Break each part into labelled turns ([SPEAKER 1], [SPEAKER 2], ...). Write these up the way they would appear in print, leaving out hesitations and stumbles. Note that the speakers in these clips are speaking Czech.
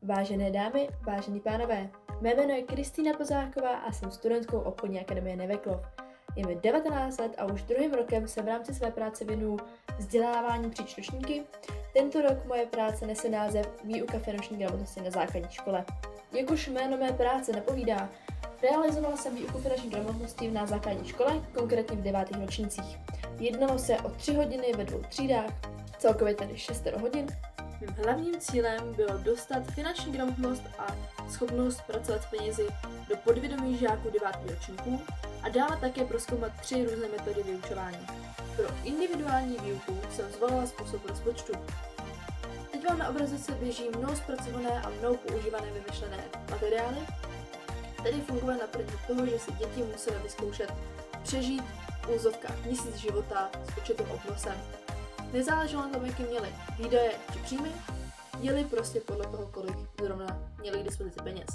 [SPEAKER 1] Vážené dámy, vážení pánové, mé jméno je Kristýna Plzáková a jsem studentkou obchodní akademie Neveklov. Je mi 19 let a už druhým rokem se v rámci své práce věnuju vzdělávání příč ročníky. Tento rok moje práce nese název Výuka finanční gramotnosti na základní škole. Jak už jméno mé práce napovídá, realizovala jsem výuku finanční gramotnosti na základní škole, konkrétně v 9. ročnících. Jednalo se o 3 hodiny ve 2 třídách, celkově tedy 6 hodin. Mým hlavním cílem bylo dostat finanční gramotnost a schopnost pracovat s penězi do podvědomí žáků 9. ročníků a dále také prozkoumat 3 různé metody vyučování. Pro individuální výuku jsem zvolila způsob rozpočtu. Teď vám na obrazovce běží mnou zpracované a mnou používané vymyšlené materiály, které fungovaly na princip toho, že si děti musely vyzkoušet přežít v úzovkách měsíc života s určitým obnosem. Nezáleželo na tom, jaký měli výdaje či příjmy, jeli prostě podle toho, kolik zrovna měli k dispozici peněz.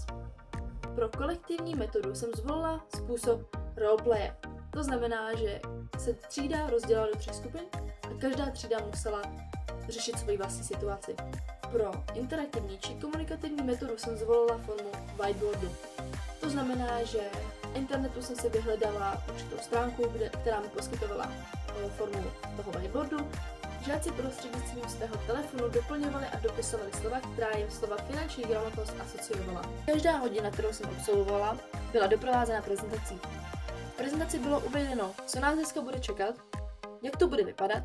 [SPEAKER 1] Pro kolektivní metodu jsem zvolila způsob roleplaye. To znamená, že se třída rozdělila do 3 skupin a každá třída musela řešit svoji vlastní situaci. Pro interaktivní či komunikativní metodu jsem zvolila formu whiteboardu. To znamená, že v internetu jsem si vyhledala určitou stránku, která mi poskytovala formu toho whiteboardu. Žáci prostřednictvím svého telefonu doplňovali a dopisovali slova, která jim slova finanční gramotnost asociovala. Každá hodina, kterou jsem absolvovala, byla doprovázena prezentací. V prezentaci bylo uvedeno, co nás dneska bude čekat, jak to bude vypadat,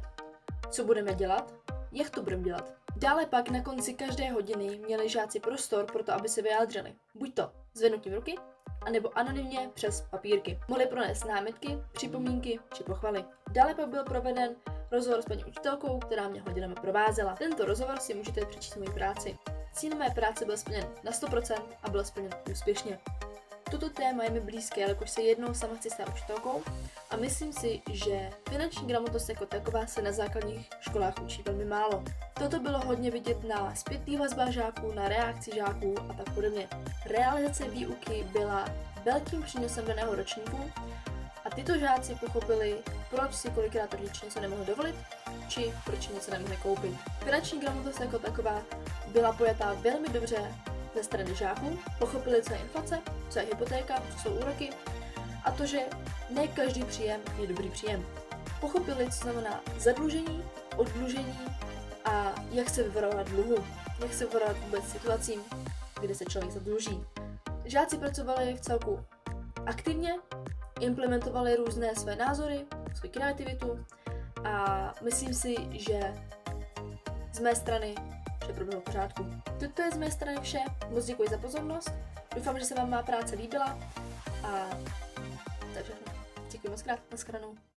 [SPEAKER 1] co budeme dělat, jak to budeme dělat. Dále pak na konci každé hodiny měli žáci prostor pro to, aby se vyjádřili. Buď to zvednutím ruky, anebo anonymně přes papírky. Mohli pronést námitky, připomínky či pochvaly. Dále pak byl proveden rozhovor s paní učitelkou, která mě hodinami provázela. Tento rozhovor si můžete přečíst v mojí práci. Cíl mé práce byl splněn na 100% a byl splněn úspěšně. Toto téma je mi blízké, jelikož se jednou sama chci stát učitelkou a myslím si, že finanční gramotnost jako taková se na základních školách učí velmi málo. Toto bylo hodně vidět na zpětných vazbách žáků, na reakci žáků a tak podobně. Realizace výuky byla velkým přínosem daného ročníku a tyto žáci pochopili, proč si kolikrát rodiče něco nemohli dovolit, či proč něco nemohli koupit. Finanční gramotnost jako taková byla pojatá velmi dobře ze strany žáků, pochopili, co je inflace, co je hypotéka, co jsou úroky a to, že ne každý příjem je dobrý příjem. Pochopili, co znamená zadlužení, oddlužení a jak se vyvarovat dluhu, jak se vyvarovat vůbec situacím, kde se člověk zadluží. Žáci pracovali v celku aktivně, implementovali různé své názory, svou kreativitu a myslím si, že z mé strany vše proběhlo v pořádku. Toto je z mé strany vše, moc děkuji za pozornost, doufám, že se vám má práce líbila a takže děkuji moc krát, nashledanou.